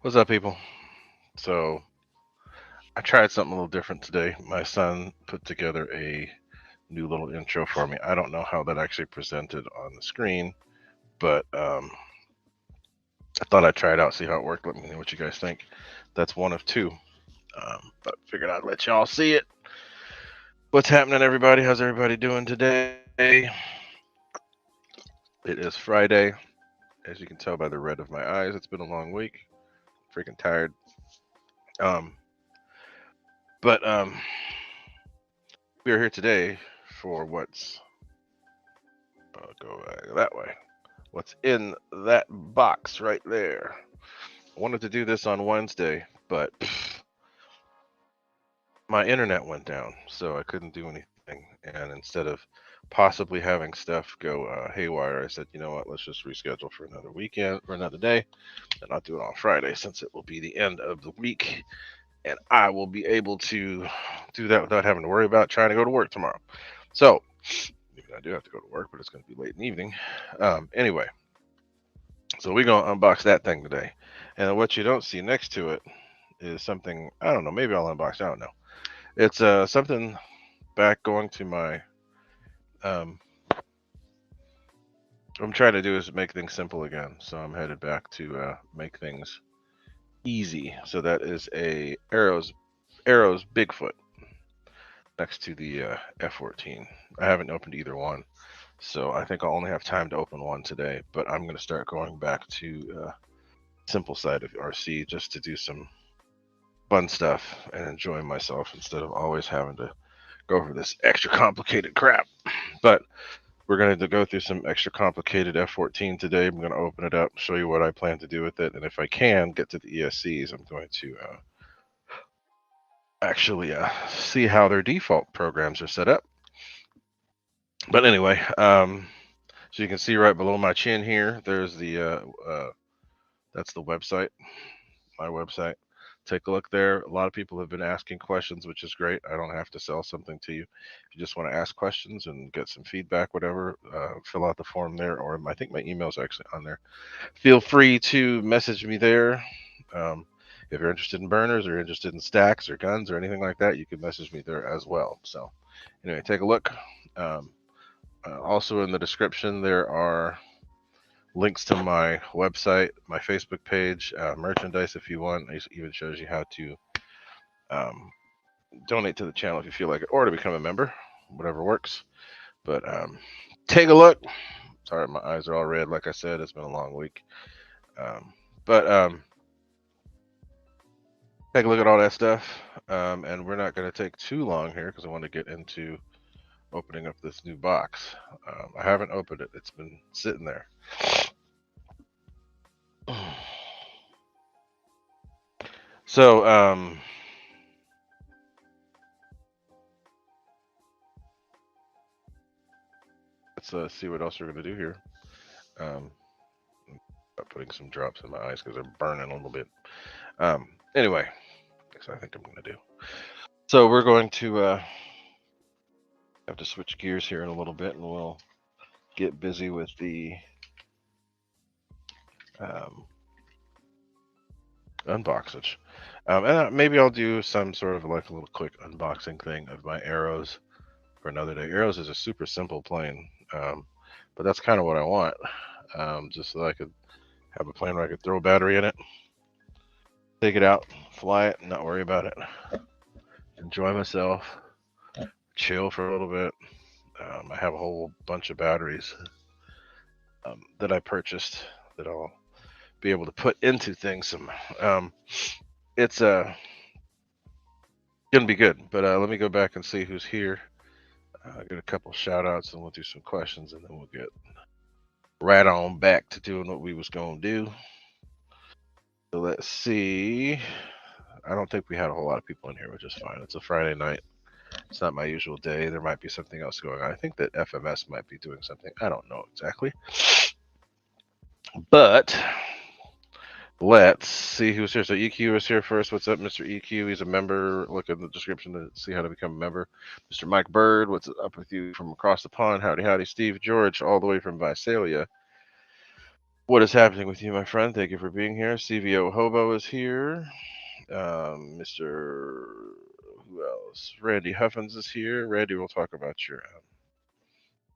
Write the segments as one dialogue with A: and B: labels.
A: What's up, people? So, I tried something a little different today. My son put together a new little intro for me. I don't know how that actually presented on the screen, but I thought I'd try it out, see how it worked. Let me know what you guys think. That's one of two. But figured I'd let y'all see it. What's happening, everybody? How's everybody doing today? It is Friday. As you can tell by the red of my eyes, it's been a long week. Freaking tired. Um, but we are here today for what's go that way. What's in that box right there? I wanted to do this on Wednesday, but my internet went down, so I couldn't do anything. And instead of possibly having stuff go haywire, I said, you know what, let's just reschedule for another weekend or another day, and I'll do it on Friday since it will be the end of the week, and I will be able to do that without having to worry about trying to go to work tomorrow. So, I do have to go to work, but it's going to be late in the evening. Anyway, so we're going to unbox that thing today. And what you don't see next to it is something, I don't know, maybe I'll unbox, I don't know. It's something back going to my, um, what I'm trying to do is make things simple again. So I'm headed back to make things easy. So that is a Arrows Bigfoot next to the F-14. I haven't opened either one. So I think I'll only have time to open one today, but I'm going to start going back to simple side of RC just to do some fun stuff and enjoy myself instead of always having to go for this extra complicated crap. But we're going to go through some extra complicated F-14 today. I'm going to open it up, show you what I plan to do with it, and if I can get to the ESCs, I'm going to actually see how their default programs are set up. But anyway, so you can see right below my chin here, there's the that's the website, my website. Take a look there. A lot of people have been asking questions, which is great. I don't have to sell something to you. If you just want to ask questions and get some feedback, whatever, fill out the form there, or I think my email is actually on there. Feel free to message me there. Um, if you're interested in burners or interested in stacks or guns or anything like that, you can message me there as well. So, anyway, take a look. Um, Also, in the description, there are links to my website, my Facebook page, merchandise if you want. It even shows you how to um, donate to the channel if you feel like it, or to become a member, whatever works. But take a look. Sorry, my eyes are all red. Like I said, it's been a long week. Um, but take a look at all that stuff. And we're not going to take too long here because I want to get into opening up this new box. I haven't opened it, it's been sitting there. So, let's see what else we're going to do here. Um, Putting some drops in my eyes because they're burning a little bit. Anyway, that's what I think I'm going to do. So we're going to have to switch gears here in a little bit, and we'll get busy with the um, unboxing. And maybe I'll do some sort of like a little quick unboxing thing of my arrows for another day. Arrows is a super simple plane, but that's kind of what I want. Just so I could have a plane where I could throw a battery in it, take it out, fly it, and not worry about it. Enjoy myself, chill for a little bit. I have a whole bunch of batteries that I purchased that I'll be able to put into things. It's gonna be good. But let me go back and see who's here. Get a couple shout outs and we'll do some questions and then we'll get right on back to doing what we was gonna do. So let's see. I don't think we had a whole lot of people in here, which is fine. It's a Friday night. It's not my usual day. There might be something else going on. I think that FMS might be doing something. I don't know exactly. But let's see who's here. So EQ is here first. What's up, Mr. EQ? He's a member. Look in the description to see how to become a member. Mr. Mike Bird, what's up with you from across the pond? Howdy, howdy. Steve George, all the way from Visalia. What is happening with you, my friend? Thank you for being here. CVO Hobo is here. Mr. Who else? Randy Huffins is here. Randy, we'll talk about your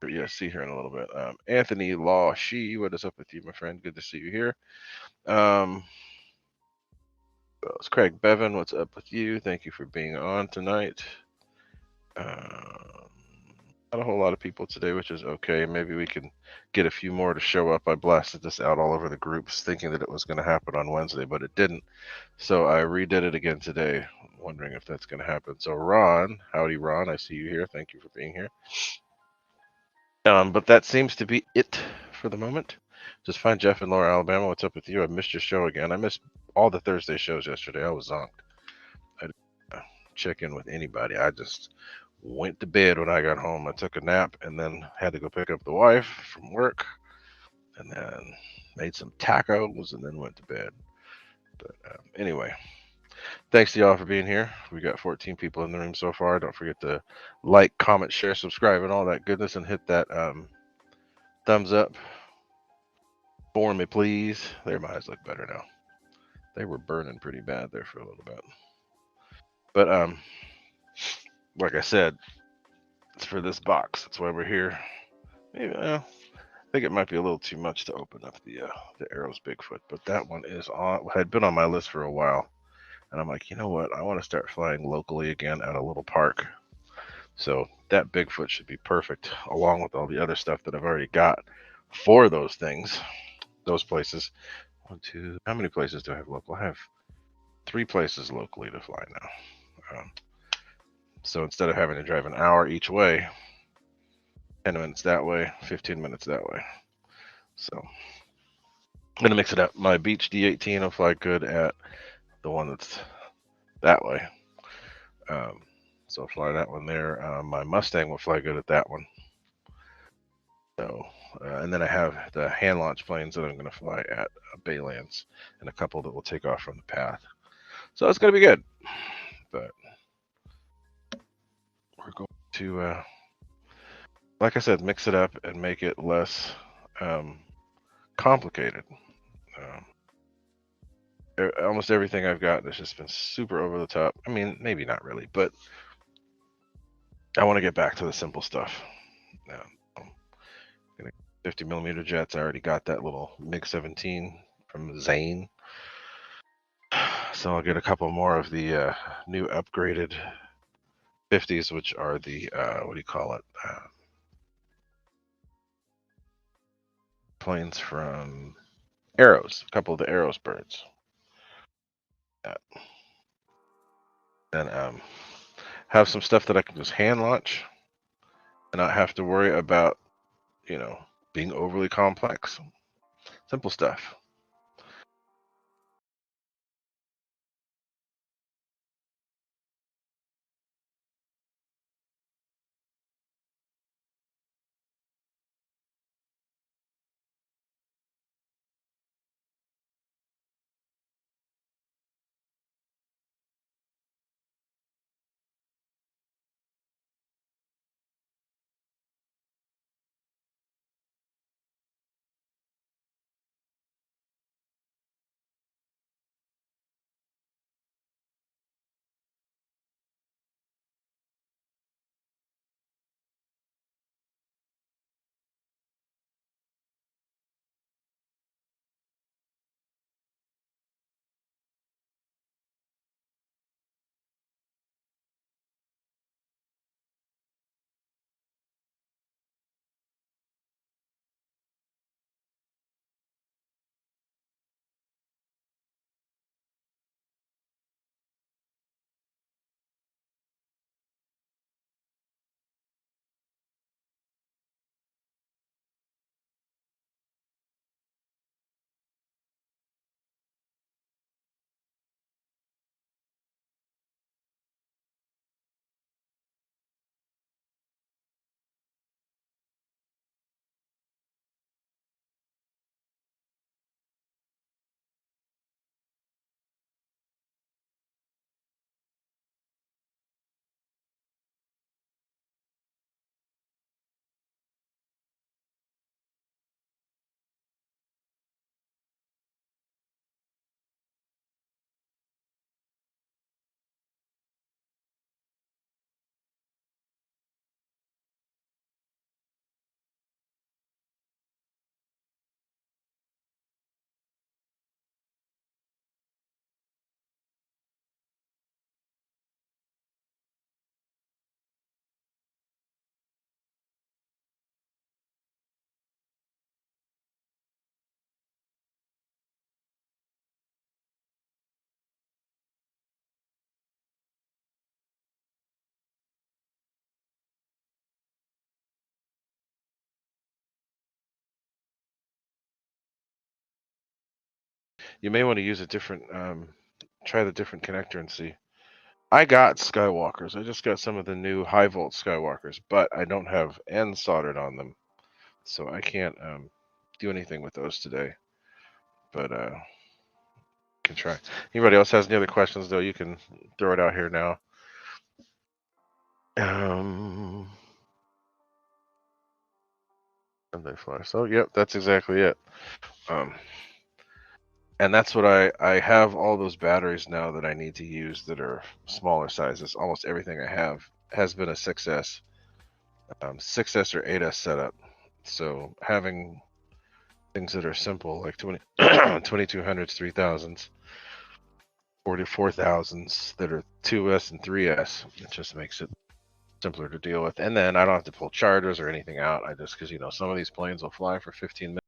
A: ESC here in a little bit. Anthony Law She, what is up with you, my friend? Good to see you here. It's Craig Bevan. What's up with you? Thank you for being on tonight. Not a whole lot of people today, which is okay. Maybe we can get a few more to show up. I blasted this out all over the groups thinking that it was going to happen on Wednesday, but it didn't. So I redid it again today, wondering if that's going to happen. So Ron, howdy Ron, I see you here. Thank you for being here. But that seems to be it for the moment. Just find Jeff in Lower Alabama. What's up with you? I missed your show again. I missed all the Thursday shows yesterday. I was zonked. I didn't check in with anybody. I just went to bed when I got home. I took a nap and then had to go pick up the wife from work and then made some tacos and then went to bed. But anyway, thanks to y'all for being here. We got 14 people in the room so far. Don't forget to like, comment, share, subscribe, and all that goodness, and hit that thumbs up for me, please. There, my eyes look better now. They were burning pretty bad there for a little bit. But like I said, it's for this box. That's why we're here. Maybe, I think it might be a little too much to open up the Arrows Bigfoot, but that one is had been on my list for a while, and I'm like, you know what? I want to start flying locally again at a little park. So that Bigfoot should be perfect, along with all the other stuff that I've already got for those things, those places. One, two. How many places do I have local? I have 3 places locally to fly now. So instead of having to drive an hour each way, 10 minutes that way, 15 minutes that way. So I'm gonna mix it up. My Beach D18 will fly good at the one that's that way. So I'll fly that one there. My Mustang will fly good at that one. So, and then I have the hand launch planes that I'm going to fly at Baylands and a couple that will take off from the path. So it's going to be good. But we're going to, like I said, mix it up and make it less complicated. Almost everything I've gotten has just been super over the top. I mean, maybe not really, but I want to get back to the simple stuff. 50 millimeter jets. I already got that little MiG-17 from Zane. So I'll get a couple more of the new upgraded 50s, which are the, what do you call it? Planes from Arrows, a couple of the Arrows birds. And have some stuff that I can just hand launch and not have to worry about, being overly complex. Simple stuff. You may want to use a different, try the different connector and see. I got Skywalkers. I just got some of the new high volt Skywalkers, but I don't have N soldered on them, so I can't do anything with those today. But can try. Anybody else has any other questions though? You can throw it out here now. Sunday flash. So yep, that's exactly it. And that's what I have all those batteries now that I need to use that are smaller sizes. Almost everything I have has been a 6S, 6S or 8S setup. So having things that are simple like 2200s, 3000s, 44,000s that are 2S and 3S, it just makes it simpler to deal with. And then I don't have to pull chargers or anything out. I just, because some of these planes will fly for 15 minutes.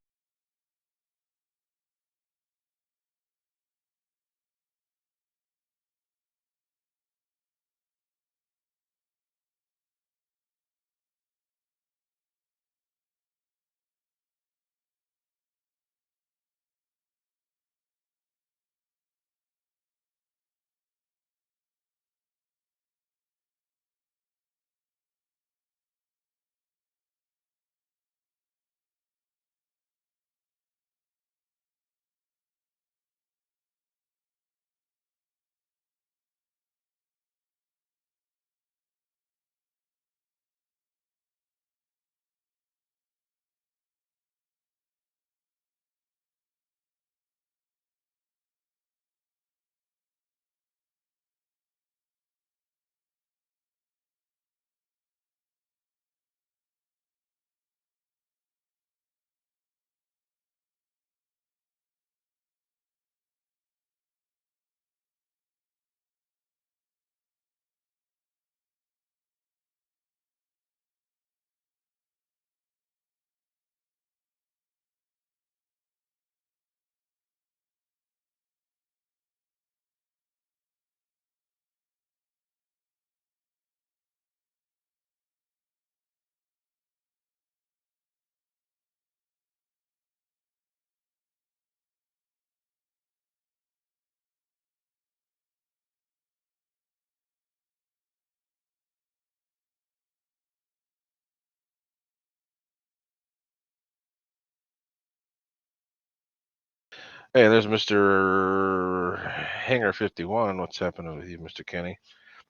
A: Hey, there's Mr. Hanger 51. What's happening with you, Mr. Kenny?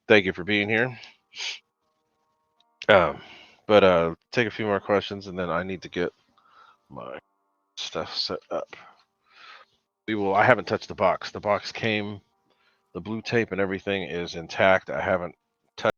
A: Thank you for being here. But take a few more questions, and then I need to get my stuff set up. I haven't touched the box. The box came, the blue tape and everything is intact. I haven't touched.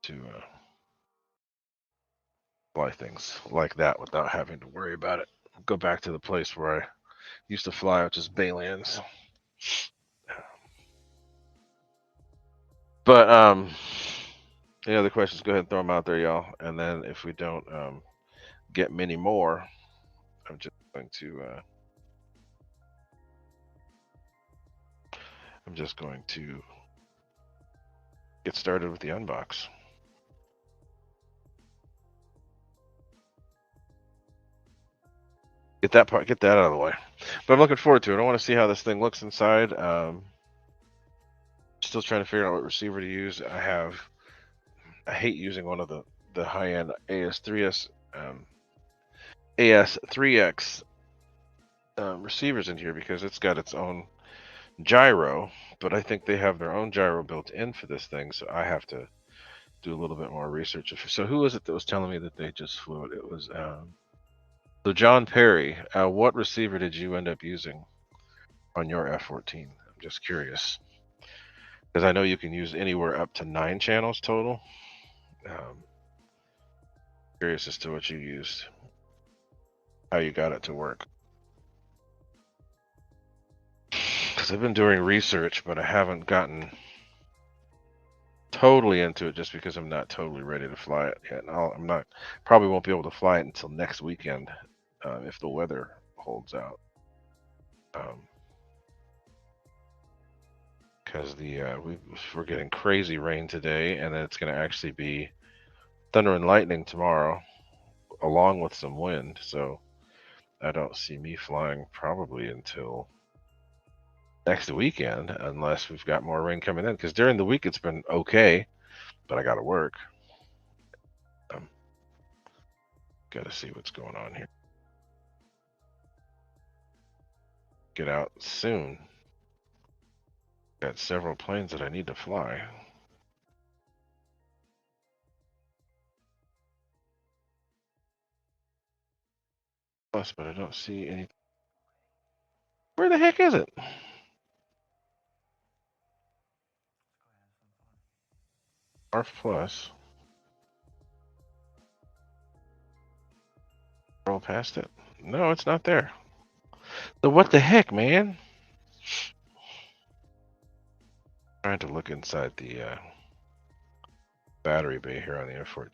A: to fly things like that without having to worry about it. Go back to the place where I used to fly, which is Baylands. But any other questions? Go ahead and throw them out there, y'all. And then if we don't get many more, I'm just going to get started with the unbox. Get that out of the way. But I'm looking forward to it. I want to see how this thing looks inside. Still trying to figure out what receiver to use. I hate using one of the high-end AS3X receivers in here because it's got its own gyro, but I think they have their own gyro built in for this thing, so I have to do a little bit more research. So who was it that was telling me that they just flew it? It was so John Perry. What receiver did you end up using on your F-14? I'm just curious because I know you can use anywhere up to 9 channels total. Curious as to what you used, how you got it to work. Because I've been doing research, but I haven't gotten totally into it just because I'm not totally ready to fly it yet. And probably won't be able to fly it until next weekend if the weather holds out. Because we're getting crazy rain today, and then it's going to actually be thunder and lightning tomorrow, along with some wind. So I don't see me flying probably until next weekend, unless we've got more rain coming in. Because during the week it's been okay, but I got to work. Got to see what's going on here. Get out soon. Got several planes that I need to fly. Plus, but I don't see any. Where the heck is it? ARF Plus. Roll past it. No, it's not there. So what the heck, man? Trying to look inside the battery bay here on the F-14.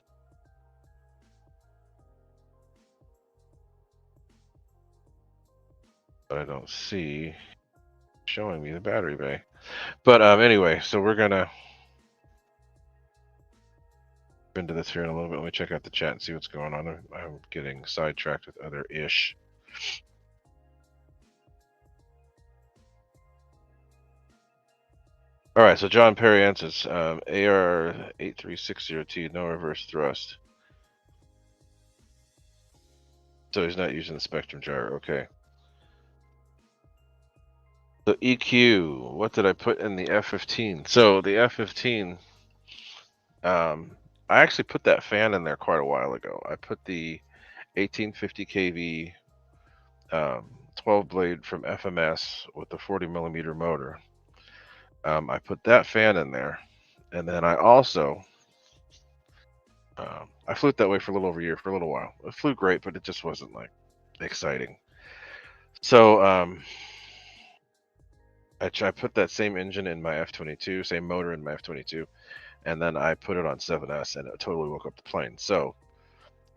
A: But I don't see showing me the battery bay. But anyway, so we're gonna into this here in a little bit. Let me check out the chat and see what's going on. I'm getting sidetracked with other ish. All right, so John Perry answers AR8360T, no reverse thrust. So he's not using the Spectrum gyro. Okay. So EQ, what did I put in the F-15? So the F-15, I actually put that fan in there quite a while ago. I put the 1850 kV 12 blade from FMS with the 40 millimeter motor. I put that fan in there, and then I also I flew it that way for a little over a year, for a little while. It flew great, but it just wasn't like exciting. So I put that same engine in my F-22, same motor in my F-22, and then I put it on 7S, and it totally woke up the plane. So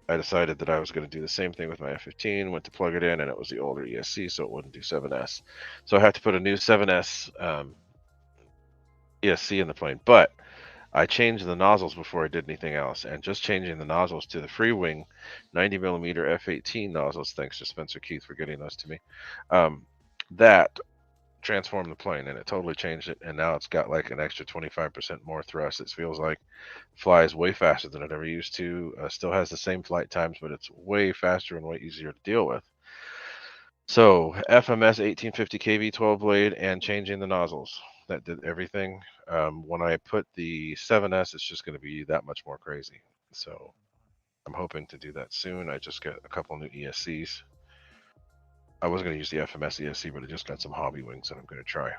A: I decided that I was going to do the same thing with my F-15, went to plug it in, and it was the older ESC, so it wouldn't do 7S. So I had to put a new 7S ESC in the plane. But I changed the nozzles before I did anything else, and just changing the nozzles to the Freewing 90 millimeter F-18 nozzles, thanks to Spencer Keith for getting those to me, that transformed the plane, and it totally changed it, and now it's got like an extra 25% more thrust. It feels like flies way faster than it ever used to. Still has the same flight times, but it's way faster and way easier to deal with. So FMS 1850 kV 12 blade and changing the nozzles, that did everything. When I put the 7S, it's just going to be that much more crazy. So I'm hoping to do that soon. I just got a couple new ESCs. I was going to use the FMS ESC, but I just got some hobby wings that I'm going to try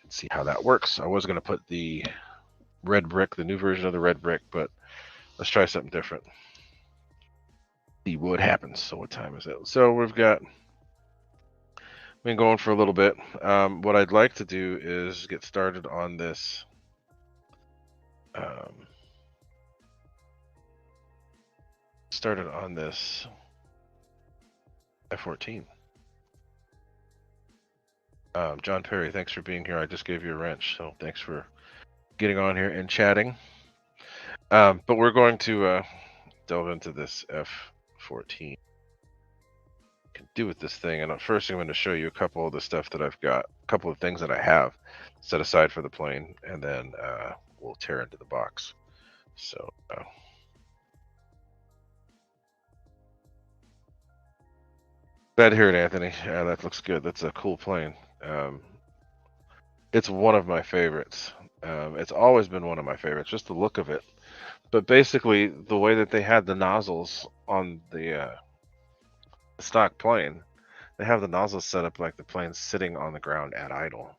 A: and see how that works. I was going to put the red brick, the new version of the red brick, but let's try something different. See what happens. So what time is it? So we've been going for a little bit. What I'd like to do is get started on this. F-14. John Perry, thanks for being here. I just gave you a wrench, so thanks for getting on here and chatting. But we're going to delve into this F-14. Can do with this thing, and first I'm going to show you a couple of the stuff that I've got, a couple of things that I have set aside for the plane, and then we'll tear into the box. So glad to hear it, Anthony. That looks good. That's a cool plane. It's one of my favorites. It's always been one of my favorites, just the look of it. But basically, the way that they had the nozzles on the stock plane, they have the nozzles set up like the plane's sitting on the ground at idle.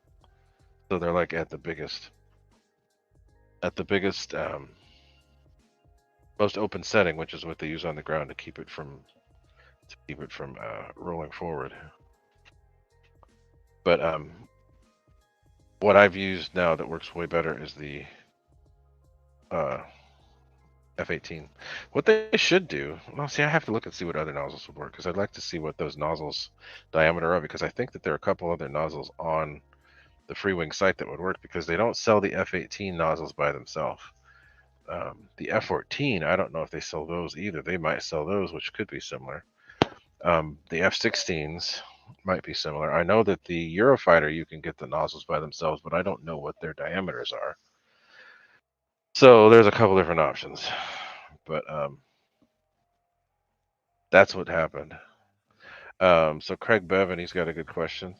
A: So they're like at the biggest, most open setting, which is what they use on the ground to keep it from rolling forward. But what I've used now that works way better is the F-18. What they should do, well, see, I have to look and see what other nozzles would work, because I'd like to see what those nozzles diameter are, because I think that there are a couple other nozzles on the Freewing site that would work, because they don't sell the F-18 nozzles by themselves. The F-14, I don't know if they sell those either. They might sell those, which could be similar. The F-16s might be similar. I know that the Eurofighter, you can get the nozzles by themselves, but I don't know what their diameters are. So there's a couple different options, but that's what happened. So Craig Bevan, he's got a good question.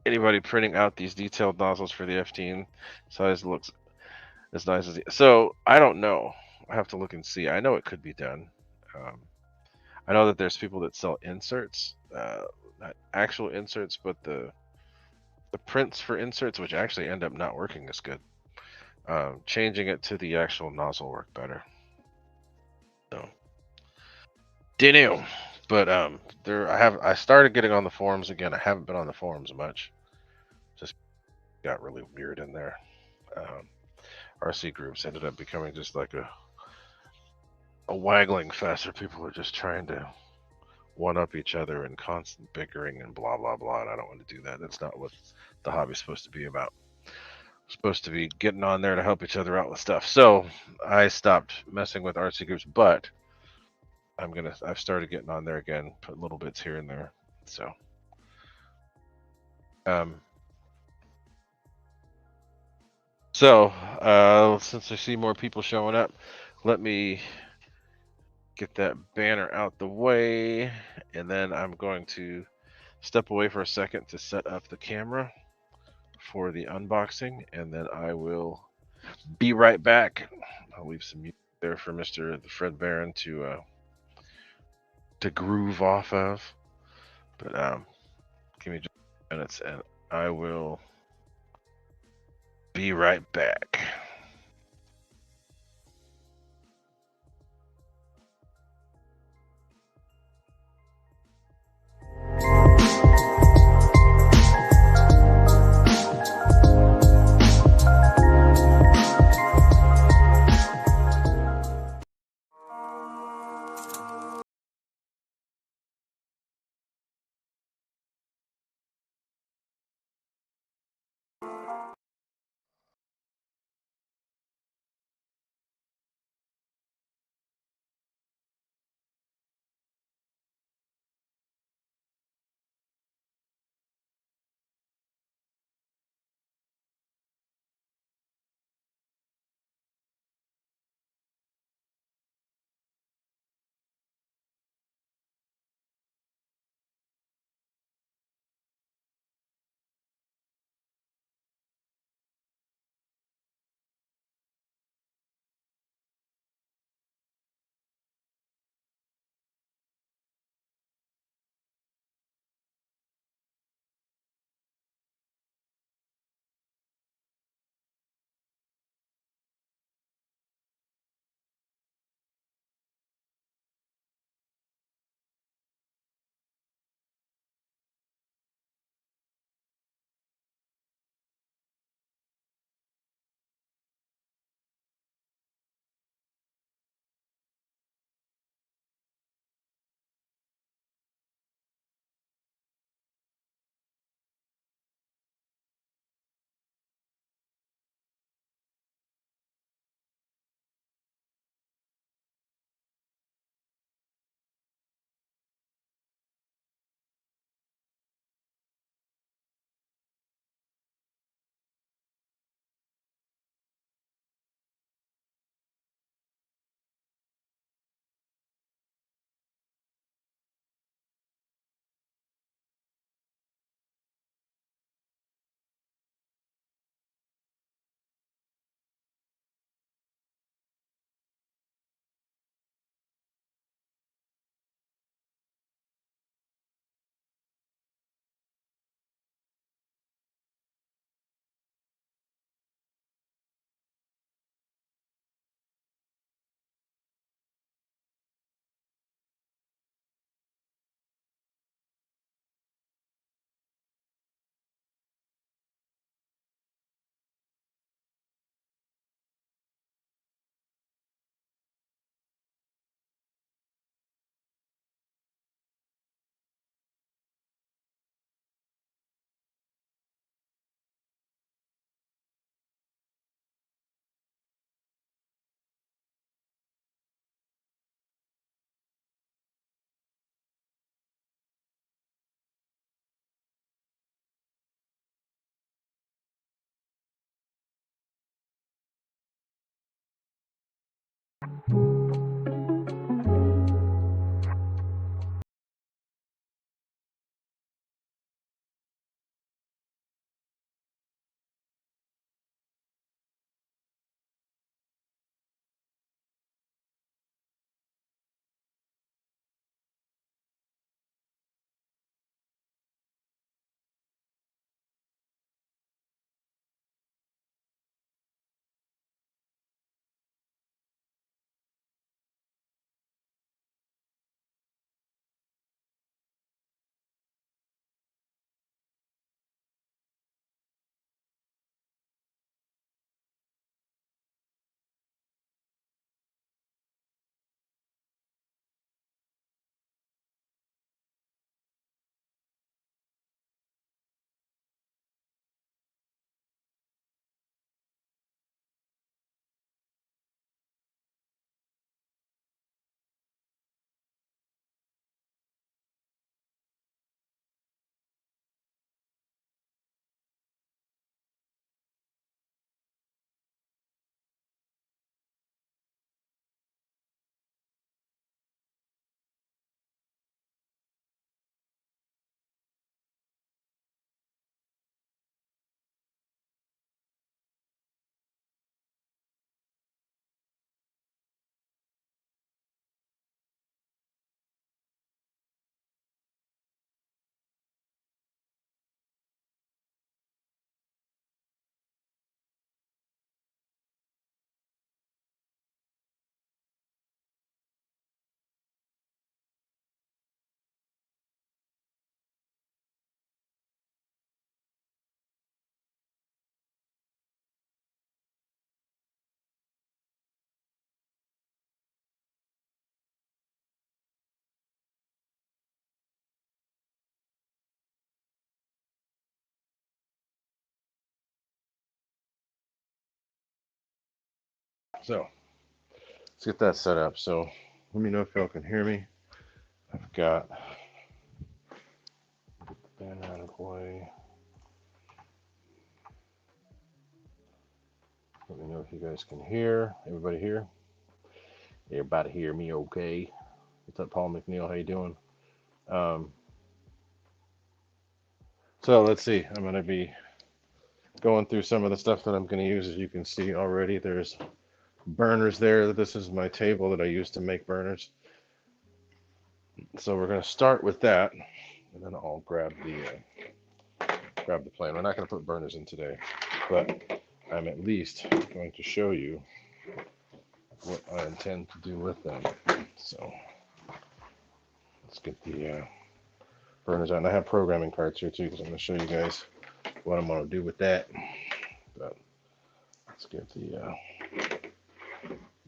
A: Anybody printing out these detailed nozzles for the F-15 size looks as nice as so I don't know. I have to look and see. I know it could be done. I know that there's people that sell inserts, not actual inserts, but the prints for inserts, which actually end up not working as good. Changing it to the actual nozzle work better. So, dunno. But I started getting on the forums again. I haven't been on the forums much. Just got really weird in there. RC groups ended up becoming just like a waggling fest where people are just trying to one up each other and constant bickering and blah blah blah. And I don't want to do that. That's not what the hobby's supposed to be about. We're supposed to be getting on there to help each other out with stuff. So I stopped messing with RC groups, but I've started getting on there again, put little bits here and there. So since I see more people showing up, let me get that banner out the way, and then I'm going to step away for a second to set up the camera for the unboxing, and then I will be right back. I'll leave some music there for Mr. Fred Barron to groove off of. But give me just minutes, and I will be right back. So let's get that set up. So let me know if y'all can hear me. I've got band out of the way. Let me know if you guys can hear. Everybody here? Everybody hear me okay? What's up, Paul McNeil? How you doing? So let's see. I'm going to be going through some of the stuff that I'm going to use. As you can see already, there's burners there. This is my table that I use to make burners. So we're going to start with that, and then I'll grab the plane. We're not going to put burners in today, but I'm at least going to show you what I intend to do with them. So let's get the burners out. And I have programming cards here too, because I'm going to show you guys what I'm going to do with that. But let's get the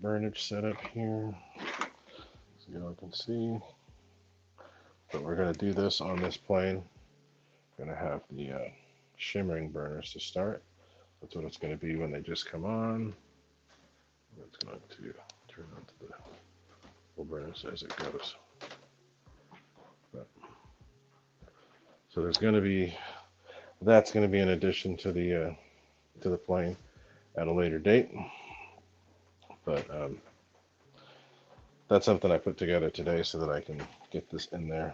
A: burnage set up here so you all can see. But we're going to do this on this plane. Going to have the shimmering burners to start. That's what it's going to be when they just come on. It's going to turn on to the full burners as it goes. But, so there's going to be, that's going to be in addition to the plane at a later date. But that's something I put together today so that I can get this in there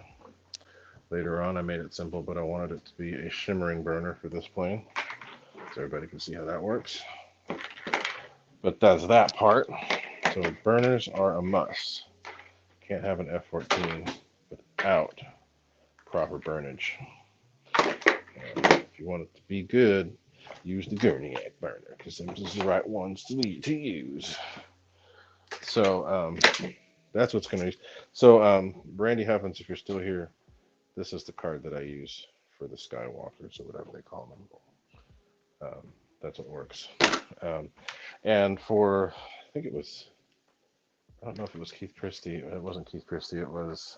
A: later on. I made it simple, but I wanted it to be a shimmering burner for this plane so everybody can see how that works. But that's that part. So burners are a must. Can't have an F-14 without proper burnage. And if you want it to be good, use the Gooniac burner, because those are the right ones to use. So that's what's going to use. So Brandy Huffins, if you're still here, this is the card that I use for the Skywalkers or whatever they call them. That's what works. And for, I think it was, I don't know if it was Keith Christie. It wasn't Keith Christie. It was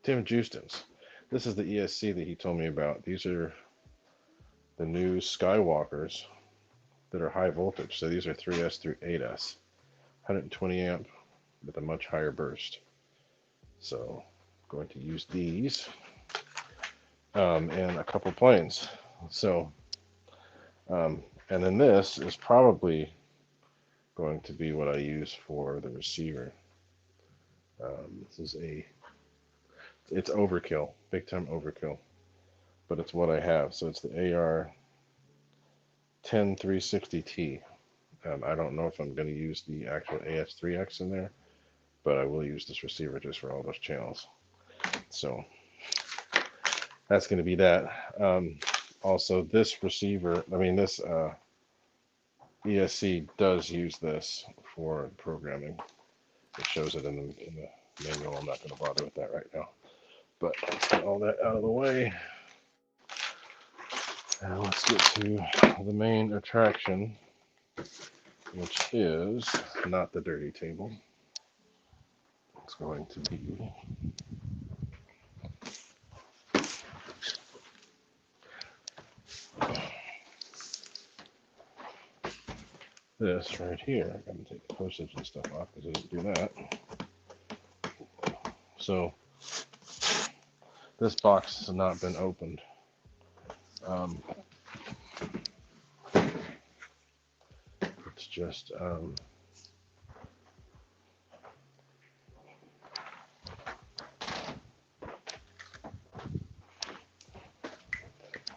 A: Tim Justin's. This is the ESC that he told me about. These are the new Skywalkers that are high voltage. So these are 3S through 8S, 120 amp with a much higher burst. So I'm going to use these in a couple planes. So And then this is probably going to be what I use for the receiver. This is it's overkill, big time overkill, but it's what I have. So it's the AR-10 360T. I don't know if I'm going to use the actual AS3X in there, but I will use this receiver just for all those channels. So that's going to be that. Also, this receiver, this ESC does use this for programming. It shows it in the manual. I'm not going to bother with that right now. But let's get all that out of the way. And let's get to the main attraction, which is not the dirty table. It's going to be this right here. I'm going to take the postage and stuff off because I didn't do that. So this box has not been opened. It's just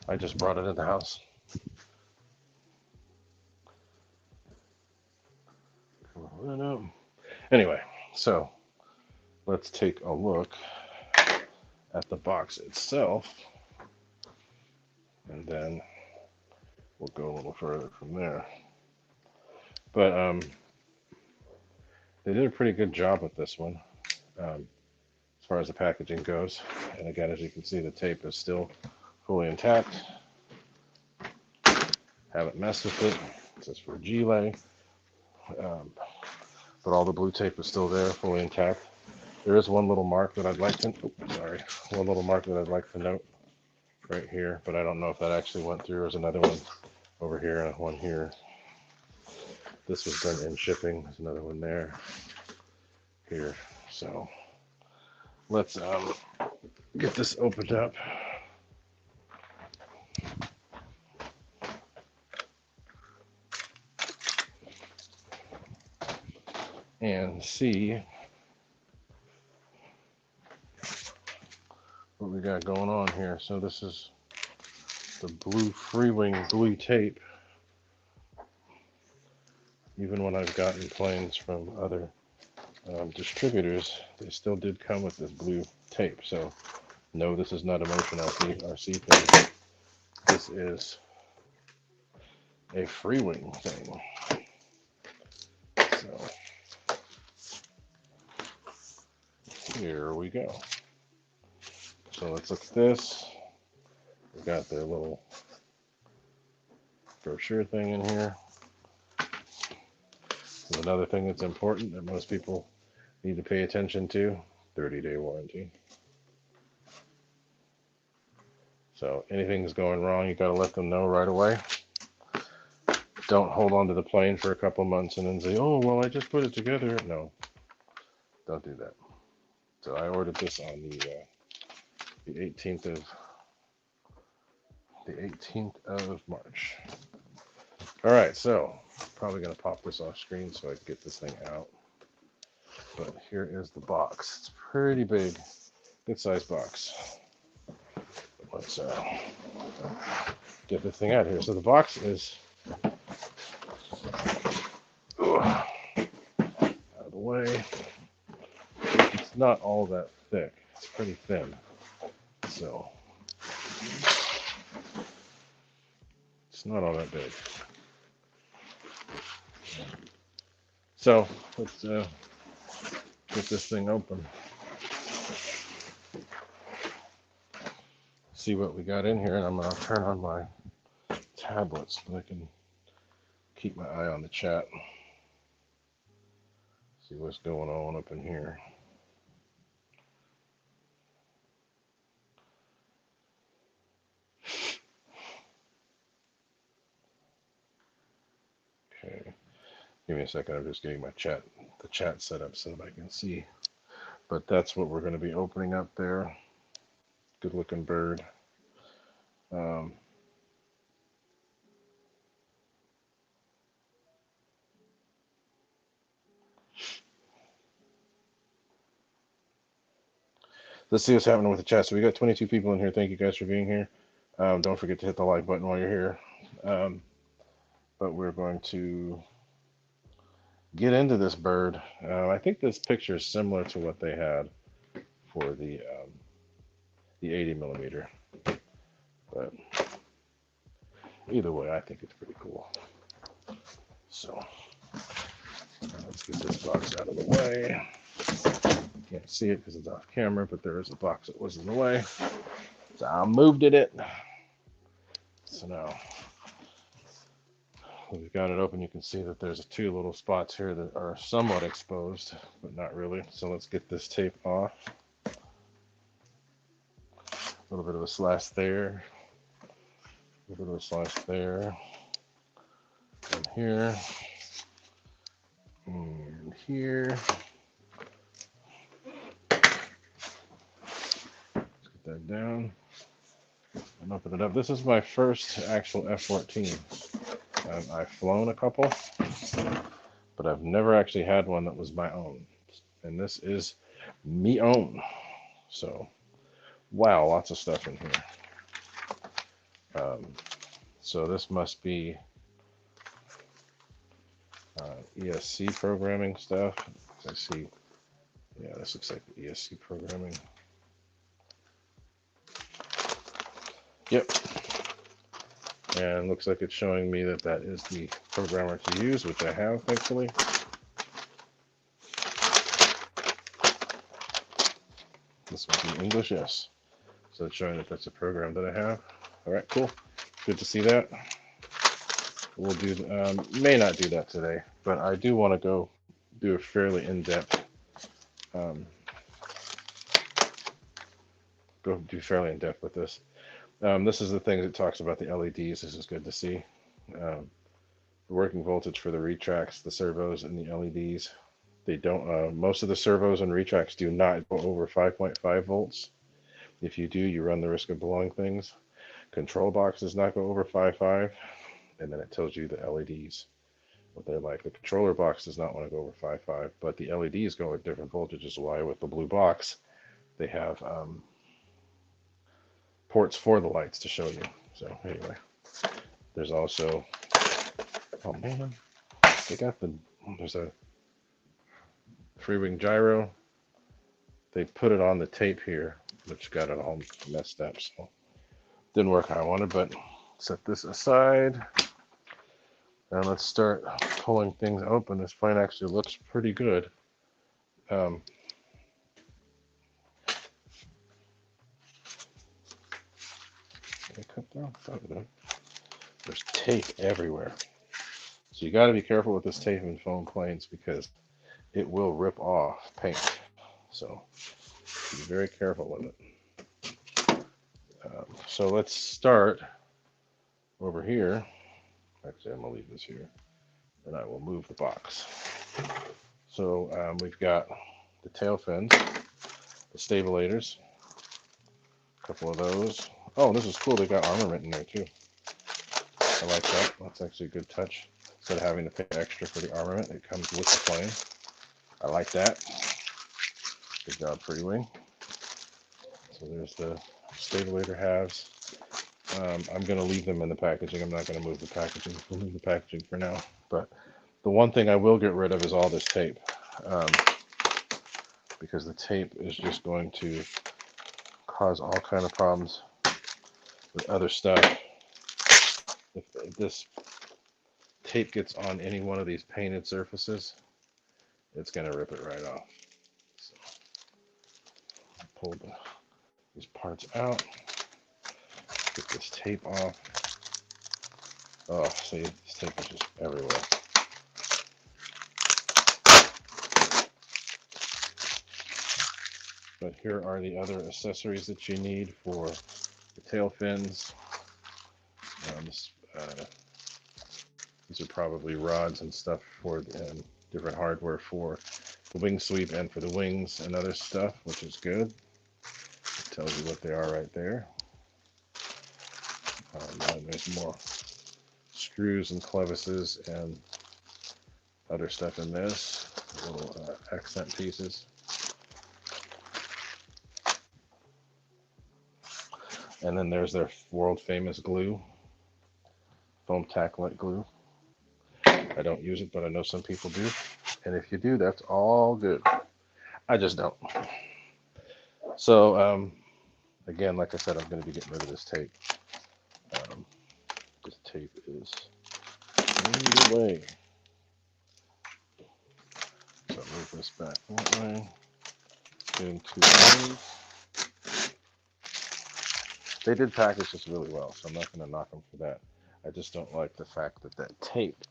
A: I just brought it in the house. Anyway, so let's take a look at the box itself, and then we'll go a little further from there. But they did a pretty good job with this one as far as the packaging goes. And again, as you can see, the tape is still fully intact. Haven't messed with it. This is for G-lay. But all the blue tape is still there, fully intact. There is one little mark that I'd like to, one little mark that I'd like to note right here, but I don't know if that actually went through. There's another one over here and one here. This was done in shipping. There's another one there, here. So let's get this opened up. And see what we got going on here. So this is the blue Freewing blue tape. Even when I've gotten planes from other distributors, they still did come with this blue tape. So no, this is not a Motion RC thing. This is a Freewing thing. So here we go. So let's look at this. We've got their little brochure thing in here. There's another thing that's important that most people need to pay attention to: 30-day warranty. So anything's going wrong, you got to let them know right away. Don't hold on to the plane for a couple months and then say, oh, well, I just put it together. No, don't do that. So I ordered this on the 18th of March. All right, so probably going to pop this off screen so I can get this thing out. But here is the box. It's pretty big, good sized box. Let's get this thing out here. So the box is out of the way. It's not all that thick. It's pretty thin. So it's not all that big. So let's get this thing open. See what we got in here, and I'm going to turn on my tablet so that I can keep my eye on the chat. See what's going on up in here. Okay, give me a second. I'm just getting the chat set up so that I can see. But that's what we're going to be opening up there. Good looking bird. let's see what's happening with the chat. So we got 22 people in here. Thank you guys for being here. Don't forget to hit the like button while you're here. But we're going to get into this bird. I think this picture is similar to what they had for the 80 millimeter. But either way, I think it's pretty cool. So let's get this box out of the way. Can't see it because it's off camera, but there is a box that was in the way. So I moved it. So now we've got it open. You can see that there's two little spots here that are somewhat exposed, but not really. So let's get this tape off. A little bit of a slash there. A little bit of a slash there. And here. And here. That down and open it up. This is my first actual F-14. I've flown a couple, but I've never actually had one that was my own. And this is me own. So, wow, lots of stuff in here. So this must be ESC programming stuff. I see, yeah, this looks like the ESC programming. Yep. And looks like it's showing me that that is the programmer to use, which I have, thankfully. This would be English, yes. So it's showing that that's a program that I have. All right, cool. Good to see that. We'll do, may not do that today, but I do want to go do a fairly in-depth, with this. This is the thing that talks about the LEDs. This is good to see. The working voltage for the retracts, the servos, and the LEDs. They don't. Most of the servos and retracts do not go over 5.5 volts. If you do, you run the risk of blowing things. Control box does not go over 5.5, and then it tells you the LEDs what they're like. The controller box does not want to go over 5.5, but the LEDs go at different voltages. Why with the blue box, they have ports for the lights to show you. So anyway, there's also, oh man, they got there's a Freewing gyro. They put it on the tape here, which got it all messed up. So didn't work how I wanted, but set this aside. And let's start pulling things open. This plane actually looks pretty good. There's tape everywhere. So you got to be careful with this tape in foam planes because it will rip off paint. So be very careful with it. So let's start over here. Actually, I'm going to leave this here and I will move the box. So we've got the tail fins, the stabilators, a couple of those. Oh, this is cool. They got armament in there too. I like that. That's actually a good touch. Instead of having to pay extra for the armament, it comes with the plane. I like that. Good job, Freewing. So there's the stabilator halves. I'm going to leave them in the packaging. I'm not going to move the packaging. We'll leave the packaging for now. But the one thing I will get rid of is all this tape. Because the tape is just going to cause all kind of problems with other stuff. If this tape gets on any one of these painted surfaces, it's going to rip it right off. So pull these parts out, get this tape off. Oh, see, this tape is just everywhere. But here are the other accessories that you need for the tail fins. These are probably rods and stuff for different hardware for the wing sweep and for the wings and other stuff, which is good. It tells you what they are right there. And there's more screws and clevises and other stuff in this, little accent pieces. And then there's their world famous glue, foam tack-like glue. I don't use it, but I know some people do. And if you do, that's all good. I just don't. So, again, like I said, I'm going to be getting rid of this tape. This tape is in the way. So move this back that way. Get into the wings. They did package this really well, so I'm not going to knock them for that. I just don't like the fact that that tape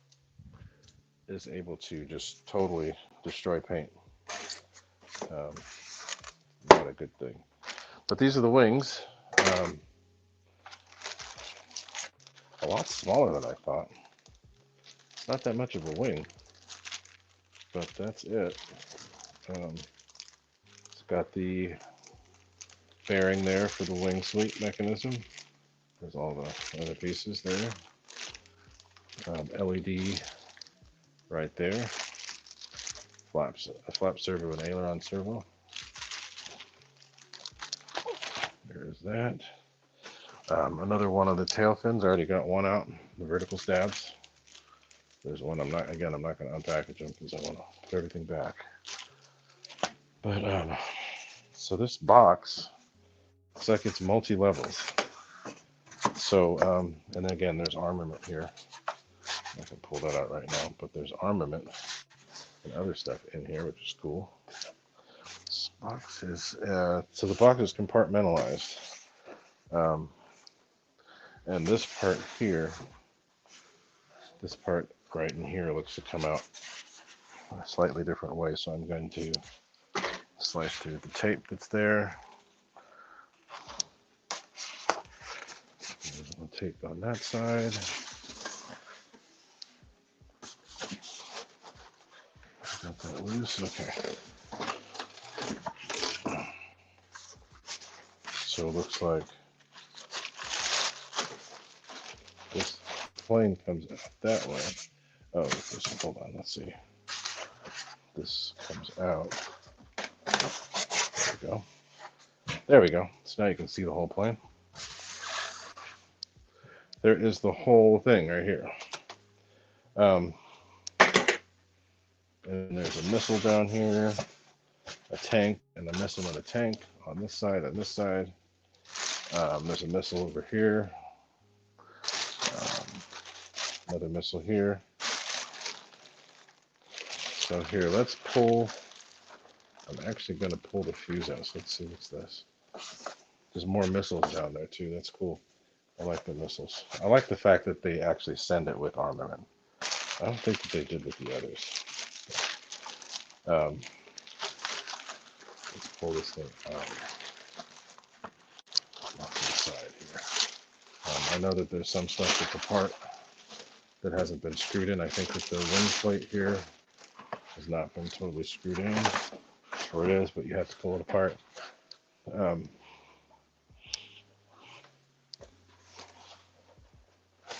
A: is able to just totally destroy paint. Not a good thing. But these are the wings. A lot smaller than I thought. It's not that much of a wing, but that's it. It's got the fairing there for the wing sweep mechanism. There's all the other pieces there. LED right there. Flaps, a flap servo and aileron servo. There's that. Another one of the tail fins. I already got one out. The vertical stabs. There's one. I'm not going to unpackage them because I want to put everything back. But so this box looks like it's multi-levels. So and again, there's armament here. I can pull that out right now, but there's armament and other stuff in here, which is cool. This box is so the box is compartmentalized, and this part here, this part right in here looks to come out a slightly different way. So I'm going to slice through the tape that's there. There's one tape on that side. Got that loose. Okay. So it looks like this plane comes out that way. Oh, hold on, let's see. This comes out. There we go. There we go. So now you can see the whole plane. There is the whole thing right here. And there's a missile down here, a tank, and a missile and a tank on this side, on this side. There's a missile over here. Another missile here. So here, let's pull. I'm actually going to pull the fuse out. So let's see what's this. There's more missiles down there too. That's cool. I like the missiles. I like the fact that they actually send it with armament. I don't think that they did with the others. Let's pull this thing out. Off to the side here. I know that there's some stuff with the part that hasn't been screwed in. I think that the wing plate here has not been totally screwed in. Or it is, but you have to pull it apart.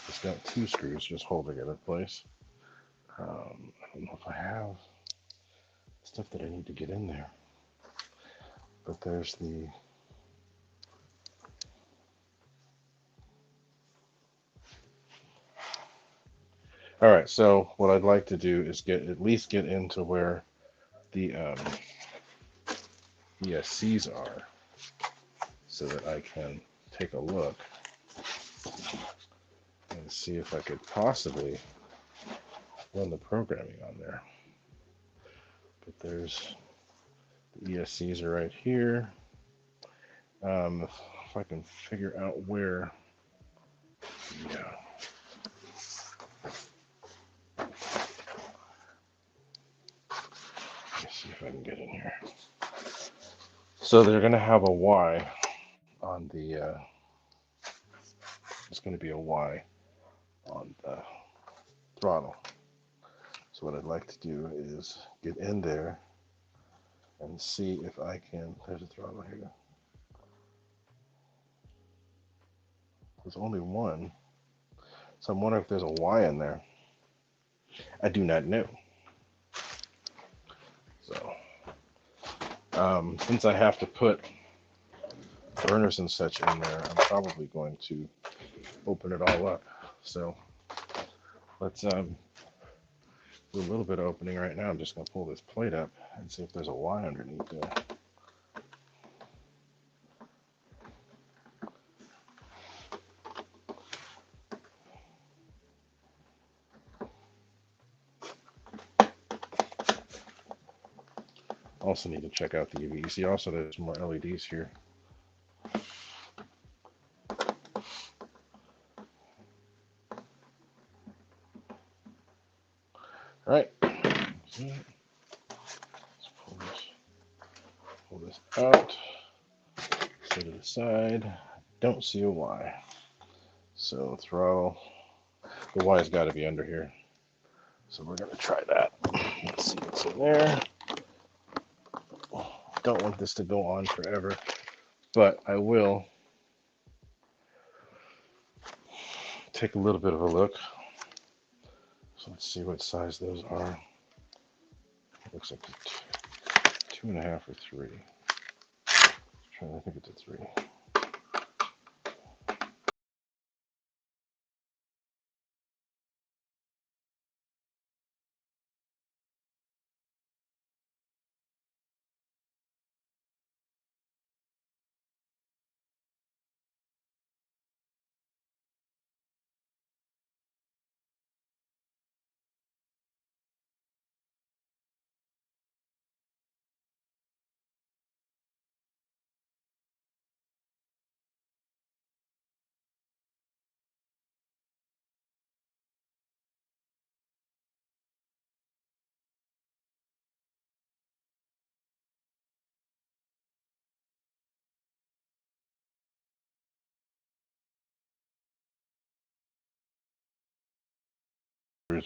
A: It's got two screws just holding it in place. I don't know if I have stuff that I need to get in there. But there's the all right, so what I'd like to do is at least get into where the ESCs are so that I can take a look and see if I could possibly run the programming on there. But there's the ESCs are right here. If I can figure out where, yeah. Let's see if I can get in here. So they're going to have a Y on the, it's going to be a Y on the throttle. So what I'd like to do is get in there and see if I can, there's a throttle here. There's only one. So I'm wondering if there's a Y in there. I do not know. So, since I have to put burners and such in there, I'm probably going to open it all up. So let's do a little bit of opening right now. I'm just going to pull this plate up and see if there's a Y underneath there. Also need to check out the UV. You see also there's more LEDs here. All right. Let's pull this out. Set it aside. Don't see a Y. So throttle. The Y's got to be under here. So we're going to try that. Let's see what's in there. Don't want this to go on forever, but I will take a little bit of a look. So let's see what size those are. Looks like a 2.5 or 3. I think it's a 3.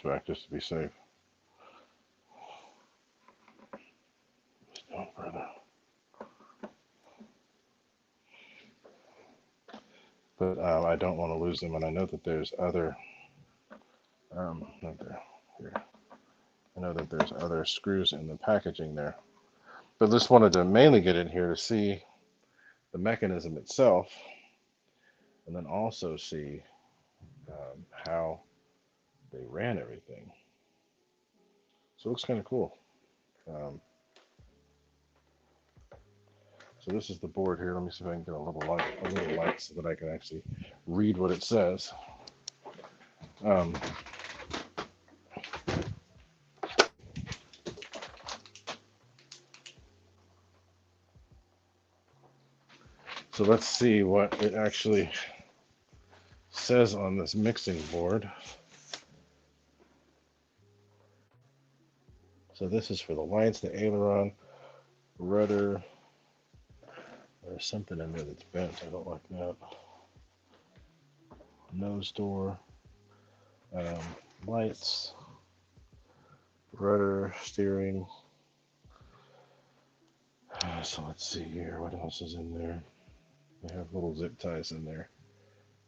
A: Back just to be safe. Just down further. But I don't want to lose them, and I know that there's other. Not there. Here. I know that there's other screws in the packaging there. But just wanted to mainly get in here to see the mechanism itself, and then also see how they ran everything. So it looks kind of cool. So this is the board here. Let me see if I can get a little light so that I can actually read what it says. So let's see what it actually says on this mixing board. So this is for the lights, the aileron, rudder. There's something in there that's bent. I don't like that. Nose door, lights, rudder, steering. So let's see here. What else is in there? They have little zip ties in there.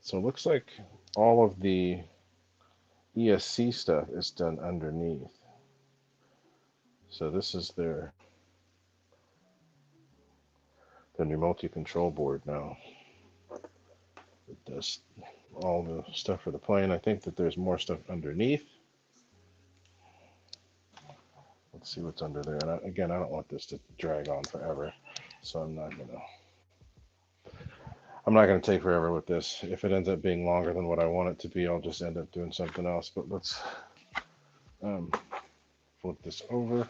A: So it looks like all of the ESC stuff is done underneath. So this is their new multi-control board now. It does all the stuff for the plane. I think that there's more stuff underneath. Let's see what's under there. And again, I don't want this to drag on forever, so I'm not gonna take forever with this. If it ends up being longer than what I want it to be, I'll just end up doing something else. But let's flip this over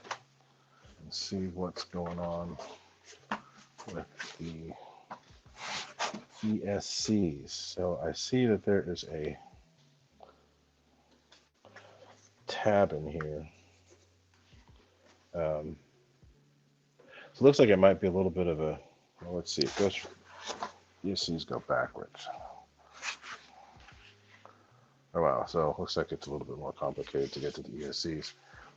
A: and see what's going on with the ESCs. So I see that there is a tab in here. So it looks like it might be a little bit of a, well, let's see, it goes, ESCs go backwards. Oh wow, so it looks like it's a little bit more complicated to get to the ESCs.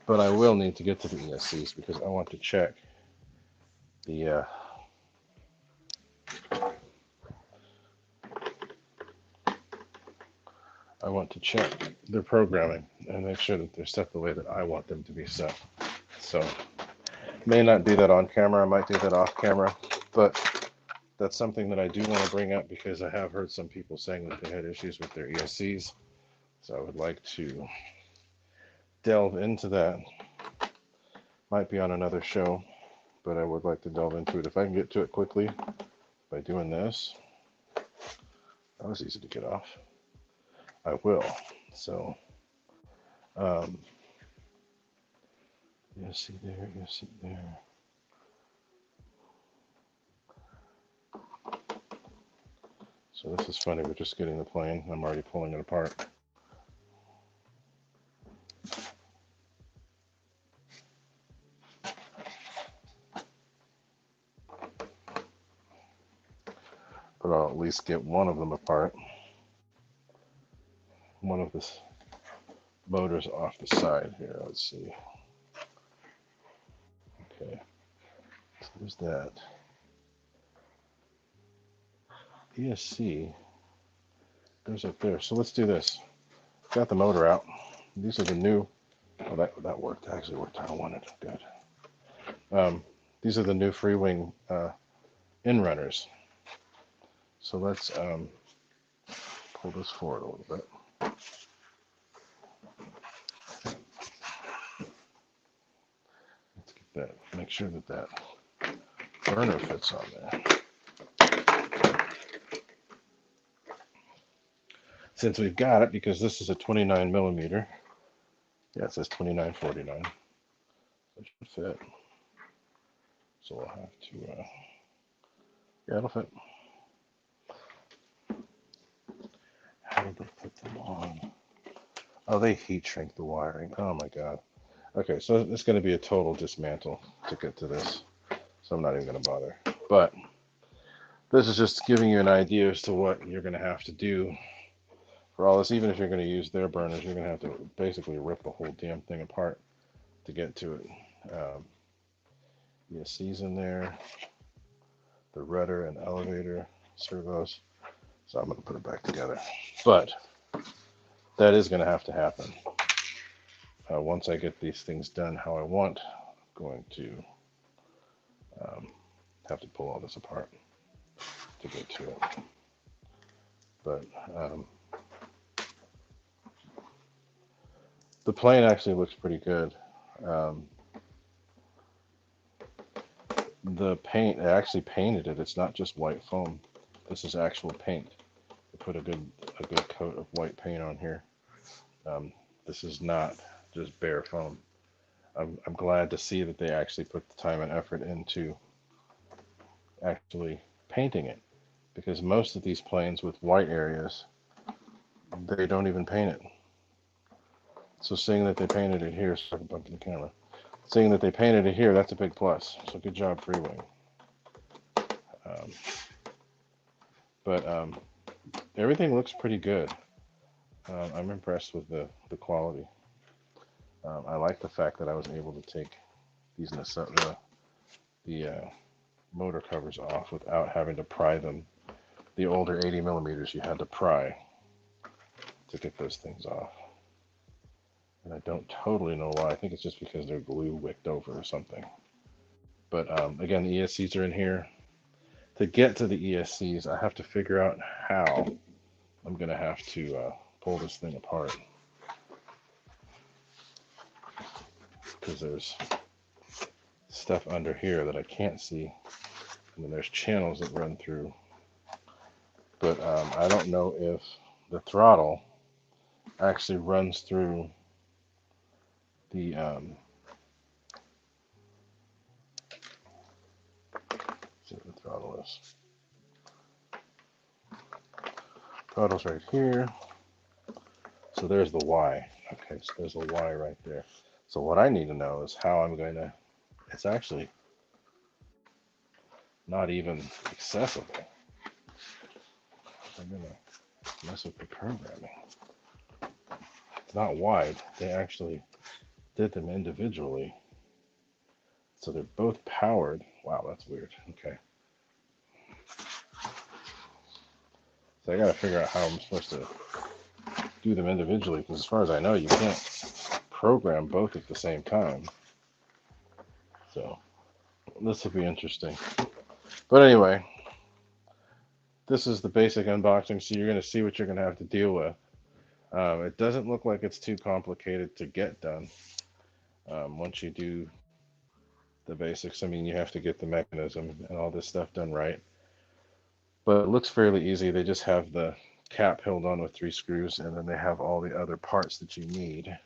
A: But I will need to get to the ESCs because I want to check the their programming and make sure that they're set the way that I want them to be set. So may not do that on camera, I might do that off camera, but that's something that I do want to bring up because I have heard some people saying that they had issues with their ESCs. So I would like to delve into that. Might be on another show, but I would like to delve into it. If I can get to it quickly by doing this, that was easy to get off. I will. So, ESC there, ESC there. So this is funny, we're just getting the plane. I'm already pulling it apart. But I'll at least get one of them apart. One of the motors off the side here, let's see. Okay, so there's that. ESC goes up there. So let's do this. Got the motor out. These are the new, oh, that worked. Actually worked how I wanted. Good. These are the new Freewing in-runners. So let's pull this forward a little bit. Let's get that, make sure that that burner fits on there. Since we've got it, because this is a 29 millimeter, yeah, it says 2949. It should fit. So we'll have to, yeah, it'll fit. How did they put them on? Oh, they heat shrink the wiring. Oh my God. Okay, so it's going to be a total dismantle to get to this. So I'm not even going to bother. But this is just giving you an idea as to what you're going to have to do for all this. Even if you're going to use their burners, you're going to have to basically rip the whole damn thing apart to get to it. ESC's in there, the rudder and elevator servos. So I'm going to put it back together. But that is going to happen. Once I get these things done how I want, I'm going to have to pull all this apart to get to it. But the plane actually looks pretty good. The paint, I actually painted it. It's not just white foam. This is actual paint. I put a good coat of white paint on here. This is not just bare foam. I'm glad to see that they actually put the time and effort into actually painting it, because most of these planes with white areas, they don't even paint it. So seeing that they painted it here, sorry for bumping the camera, seeing that they painted it here, that's a big plus. So good job, Freewing. But everything looks pretty good. I'm impressed with the quality. I like the fact that I was able to take these the motor covers off without having to pry them. The older 80 millimeters, you had to pry to get those things off. And I don't totally know why. I think it's just because they're glue wicked over or something. But again, the ESCs are in here. To get to the ESCs, I have to figure out how I'm going to have to pull this thing apart. Because there's stuff under here that I can't see. And then there's channels that run through. But I don't know if the throttle actually runs through the see what the throttle is. Throttle's right here. So there's the Y. Okay, so there's a Y right there. So what I need to know is how I'm going to, it's actually not even accessible. I'm going to mess with the programming. It's not wide. They actually did them individually. So they're both powered. Wow, that's weird. Okay. So I got to figure out how I'm supposed to do them individually, because as far as I know, you can't program both at the same time. So this will be interesting. But anyway, this is the basic unboxing, so you're going to see what you're going to have to deal with. It doesn't look like it's too complicated to get done. Once you do the basics, I mean, you have to get the mechanism and all this stuff done right. But it looks fairly easy. They just have the cap held on with 3 screws, and then they have all the other parts that you need.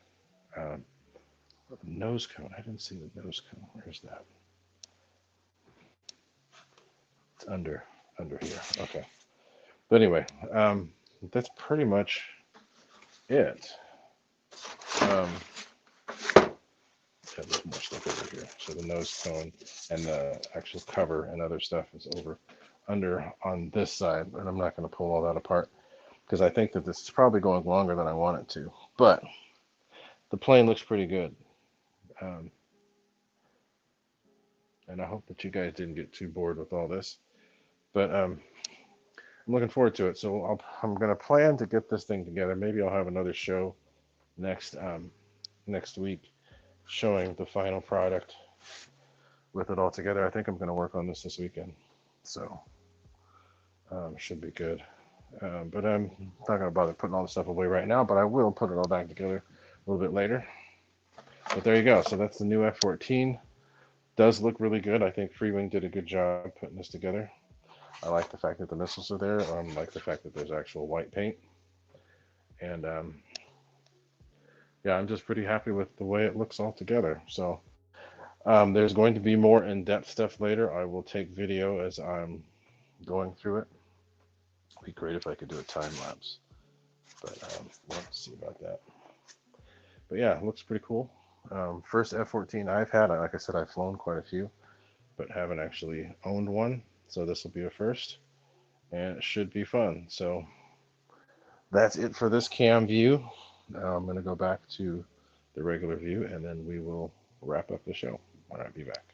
A: Nose cone. I didn't see the nose cone. Where's that? It's under here. Okay. But anyway, that's pretty much it. Yeah, there's more stuff over here. So the nose cone and the actual cover and other stuff is under on this side, and I'm not going to pull all that apart because I think that this is probably going longer than I want it to. But the plane looks pretty good. And I hope that you guys didn't get too bored with all this. But I'm looking forward to it. So I'm going to plan to get this thing together. Maybe I'll have another show next week showing the final product with it all together. I think I'm going to work on this weekend. So should be good. But I'm not going to bother putting all the stuff away right now, but I will put it all back together a little bit later. But there you go. So that's the new F-14. Does look really good. I think Freewing did a good job putting this together. I like the fact that the missiles are there. I like the fact that there's actual white paint. And yeah, I'm just pretty happy with the way it looks all together. So there's going to be more in-depth stuff later. I will take video as I'm going through it. It'd be great if I could do a time lapse, but we'll have to see about that. But yeah, it looks pretty cool. First F-14 I've had. Like I said, I've flown quite a few, but haven't actually owned one. So this will be a first, and it should be fun. So that's it for this cam view. I'm going to go back to the regular view, and then we will wrap up the show. All right, be back.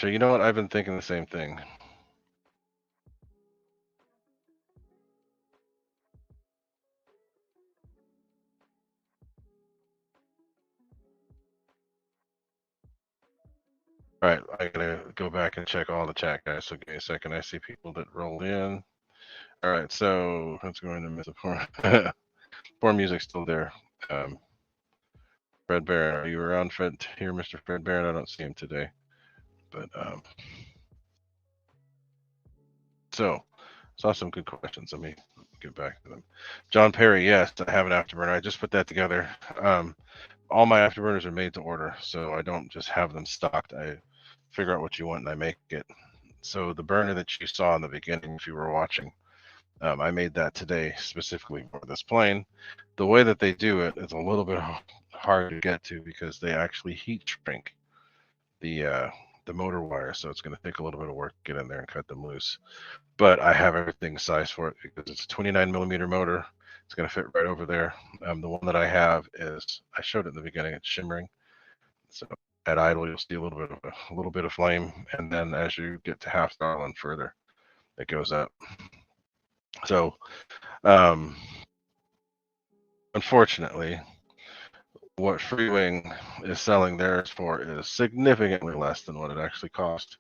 A: So you know what? I've been thinking the same thing. All right, I gotta go back and check all the chat, guys. So give me a second. I see people that rolled in. All right, so who's going to miss a poor music still there? Fred Barron, are you around, Fred? Here, Mr. Fred Barron. I don't see him today, but so saw some good questions. Let me get back to them. John Perry, yes, I have an afterburner. I just put that together. All my afterburners are made to order, so I don't just have them stocked. I figure out what you want and I make it. So the burner that you saw in the beginning, if you were watching, I made that today specifically for this plane. The way that they do it is a little bit hard to get to because they actually heat shrink the motor wire, so it's going to take a little bit of work to get in there and cut them loose. But I have everything sized for it because it's a 29 millimeter motor. It's going to fit right over there. The one that I have is, I showed it in the beginning, it's shimmering. So at idle, you'll see a little bit of flame, and then as you get to half throttle and further, it goes up. So unfortunately, what Freewing is selling theirs for is significantly less than what it actually cost.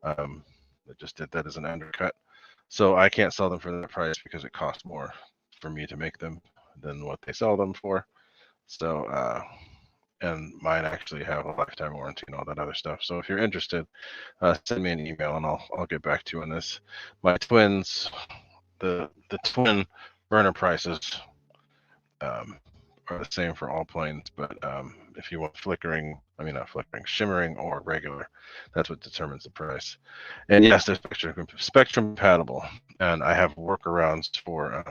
A: They just did that as an undercut. So I can't sell them for that price because it costs more for me to make them than what they sell them for. So, and mine actually have a lifetime warranty and all that other stuff. So if you're interested, send me an email and I'll get back to you on this. My twins, the twin burner prices are the same for all planes, but if you want flickering, I mean not flickering, shimmering or regular, that's what determines the price. And yes, they're spectrum compatible, and I have workarounds for.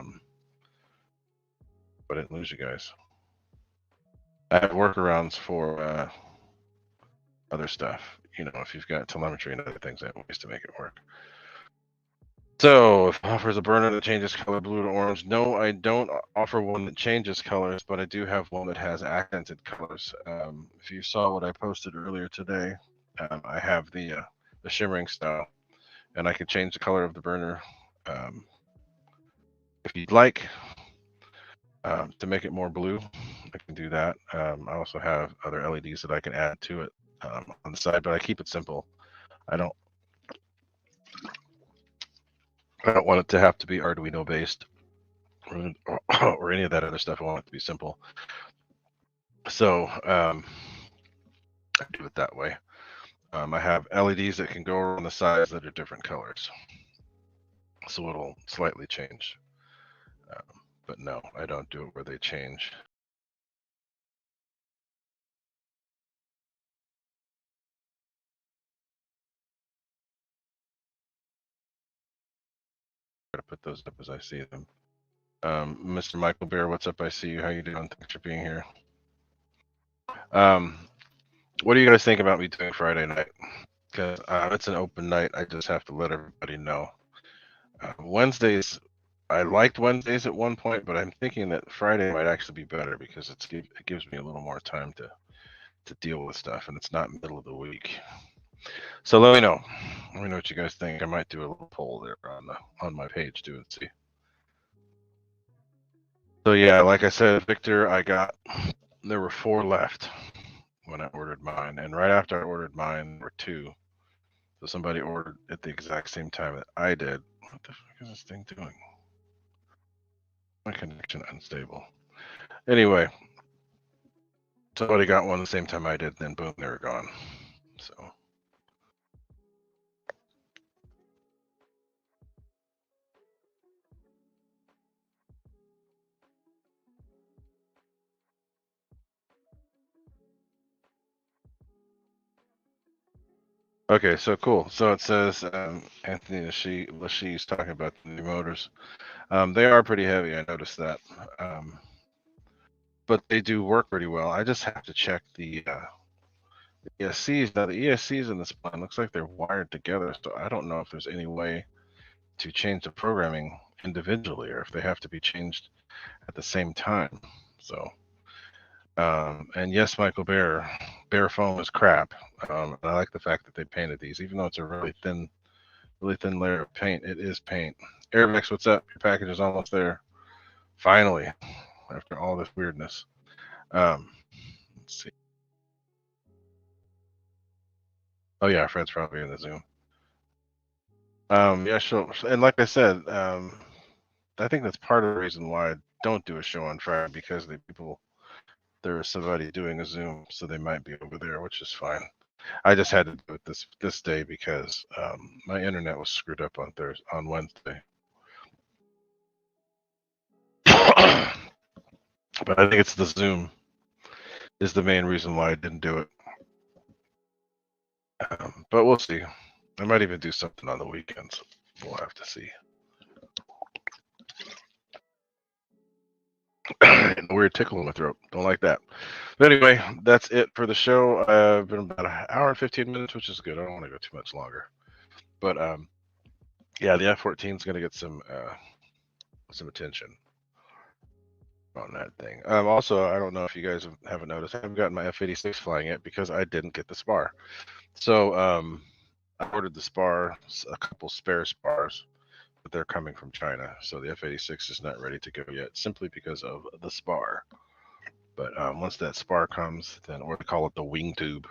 A: But I didn't lose you guys. I have workarounds for other stuff. You know, if you've got telemetry and other things, I have ways to make it work. So, if it offers a burner that changes color blue to orange, no, I don't offer one that changes colors, but I do have one that has accented colors. If you saw what I posted earlier today, I have the shimmering style, and I can change the color of the burner if you'd like to make it more blue. I can do that. I also have other LEDs that I can add to it on the side, but I keep it simple. I don't want it to have to be Arduino based or any of that other stuff. I want it to be simple. So I do it that way. I have LEDs that can go around the sides that are different colors. So it'll slightly change. But no, I don't do it where they change. I'm gonna put those up as I see them. Mr. Michael Bear, what's up? I see you. How you doing? Thanks for being here. What do you guys think about me doing Friday night? Because it's an open night. I just have to let everybody know. Wednesdays, I liked Wednesdays at one point, but I'm thinking that Friday might actually be better because it gives me a little more time to deal with stuff, and it's not middle of the week. So let me know. Let me know what you guys think. I might do a little poll there on my page too and see. So yeah, like I said, Victor, there were 4 left when I ordered mine, and right after I ordered mine, there were 2. So somebody ordered at the exact same time that I did. What the fuck is this thing doing? My connection unstable. Anyway, somebody got one the same time I did, then boom, they were gone. So. Okay, so cool. So it says Anthony Lashi's talking about the new motors. They are pretty heavy. I noticed that, but they do work pretty well. I just have to check the ESCs. Now the ESCs in this plan looks like they're wired together, so I don't know if there's any way to change the programming individually or if they have to be changed at the same time. So, and yes, Michael Bear foam is crap. And I like the fact that they painted these, even though it's a really thin layer of paint. It is paint. Airvex, what's up? Your package is almost there. Finally, after all this weirdness. Let's see. Oh yeah, Fred's probably in the Zoom. Yeah, sure. And like I said, I think that's part of the reason why I don't do a show on Friday because there is somebody doing a Zoom, so they might be over there, which is fine. I just had to do it this day because my internet was screwed up on Wednesday. But I think it's the Zoom is the main reason why I didn't do it. But we'll see. I might even do something on the weekends. We'll have to see. Weird tickle in my throat. Don't like that. But anyway, that's it for the show. I've been about an hour and 15 minutes, which is good. I don't want to go too much longer. But yeah, the F-14 is going to get some attention on that thing. Also, I don't know if you guys haven't noticed, I haven't gotten my F-86 flying yet because I didn't get the spar. So I ordered the spar, a couple spare spars, but they're coming from China. So the F-86 is not ready to go yet, simply because of the spar. But once that spar comes, then, or they call it the wing tube.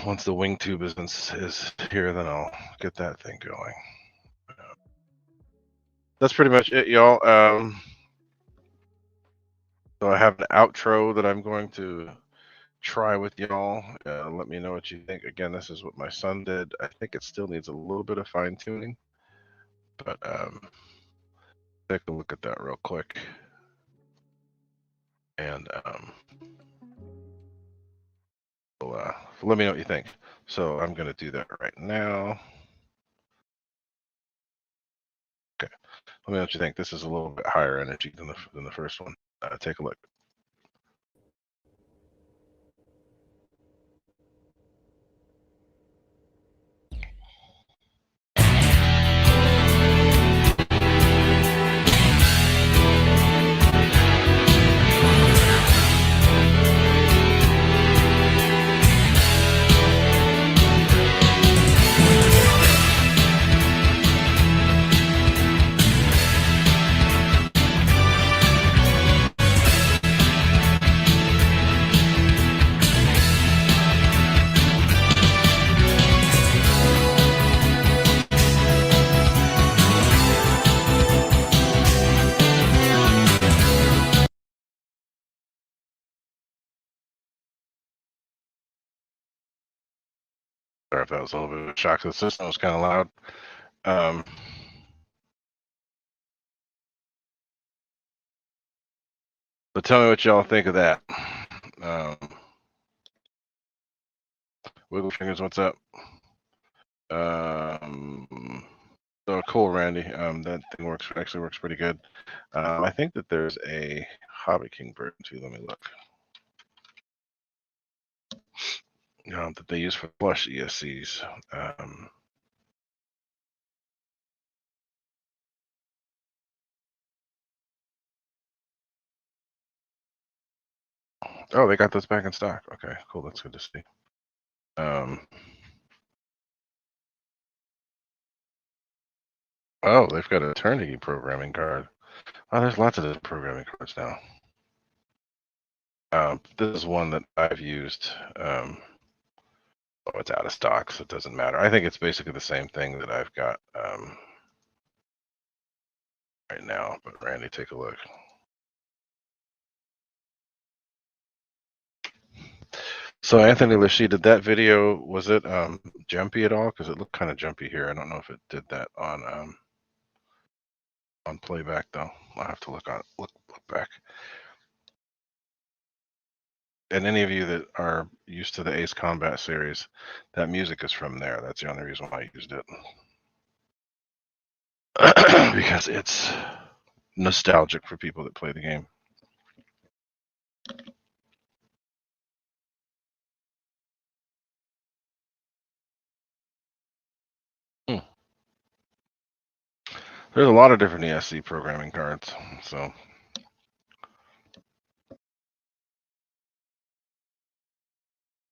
A: Once the wing tube is here, then I'll get that thing going. That's pretty much it, y'all. So I have an outro that I'm going to try with y'all. Let me know what you think. Again, this is what my son did. I think it still needs a little bit of fine tuning, but take a look at that real quick. And well, let me know what you think. So I'm going to do that right now. Okay, let me know what you think. This is a little bit higher energy than the first one. Take a look. Sorry if that was a little bit of a shock to the system. It was kind of loud. But tell me what y'all think of that. Wiggle fingers, what's up? So cool, Randy. That thing actually works pretty good. I think that there's a Hobby King version too. Let me look. That they use for flush ESCs. Oh, they got those back in stock. Okay, cool. That's good to see. Oh, they've got a Turnkey programming card. Oh, there's lots of different programming cards now. This is one that I've used. Oh, it's out of stock, so it doesn't matter. I think it's basically the same thing that I've got right now. But Randy, take a look. So Anthony Lachey, did that video, was it jumpy at all? Because it looked kind of jumpy here. I don't know if it did that on playback though. I'll have to look back. And any of you that are used to the Ace Combat series, that music is from there. That's the only reason why I used it. Because it's nostalgic for people that play the game. There's a lot of different ESC programming cards, so.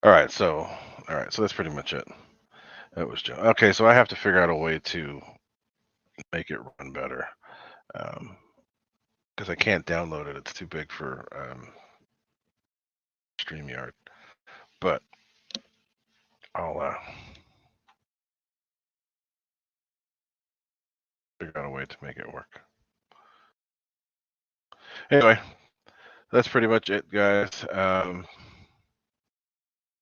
A: All right, so that's pretty much it. That was okay. So I have to figure out a way to make it run better, because I can't download it. It's too big for StreamYard. But I'll figure out a way to make it work. Anyway, that's pretty much it, guys.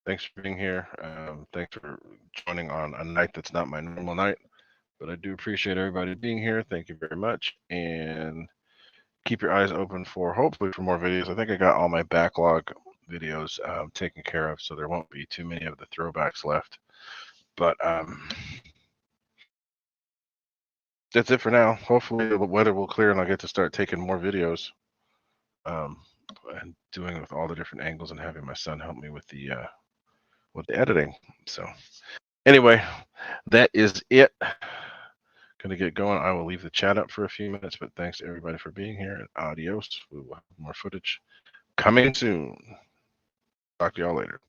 A: Thanks for being here. Thanks for joining on a night that's not my normal night, but I do appreciate everybody being here. Thank you very much, and keep your eyes open for hopefully for more videos. I think I got all my backlog videos taken care of, so there won't be too many of the throwbacks left. But that's it for now. Hopefully the weather will clear and I'll get to start taking more videos and doing it with all the different angles and having my son help me with the editing. So anyway, that is it. Gonna get going. I will leave the chat up for a few minutes, but thanks to everybody for being here, and adios. We will have more footage coming soon. Talk to y'all later.